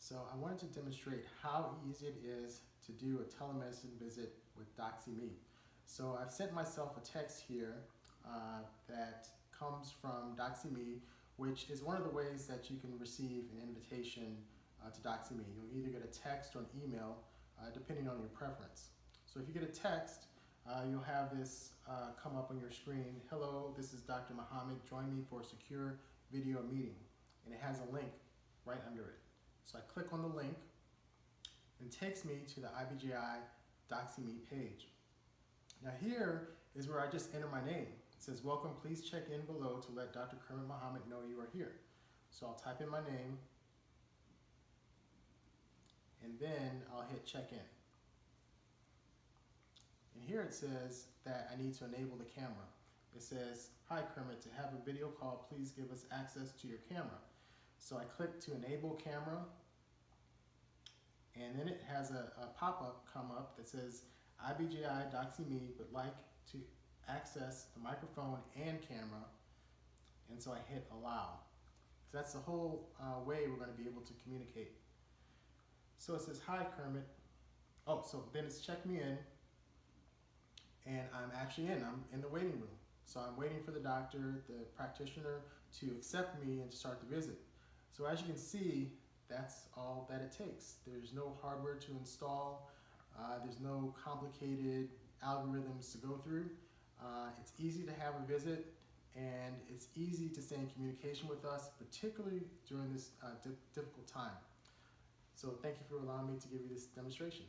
So I wanted to demonstrate how easy it is to do a telemedicine visit with DoxyMe. So I've sent myself a text here that comes from DoxyMe, which is one of the ways that you can receive an invitation to DoxyMe. You'll either get a text or an email, depending on your preference. So if you get a text, you'll have this come up on your screen. Hello, this is Dr. Muhammad. Join me for a secure video meeting. And it has a link right under it. So I click on the link and it takes me to the IBJI DoxyMe page. Now here is where I just enter my name. It says, welcome, please check in below to let Dr. Kermit Muhammad know you are here. So I'll type in my name and then I'll hit check in. And here it says that I need to enable the camera. It says, hi Kermit, to have a video call, please give us access to your camera. So I click to enable camera, and then it has a pop-up come up that says, IBJI DoxyMe would like to access the microphone and camera, and so I hit allow. So that's the whole way we're going to be able to communicate. So it says, hi Kermit. Oh, so then it's check me in, and I'm actually in. I'm in the waiting room. So I'm waiting for the doctor, the practitioner, to accept me and to start the visit. So as you can see, that's all that it takes. There's no hardware to install. There's no complicated algorithms to go through. It's easy to have a visit, and it's easy to stay in communication with us, particularly during this difficult time. So thank you for allowing me to give you this demonstration.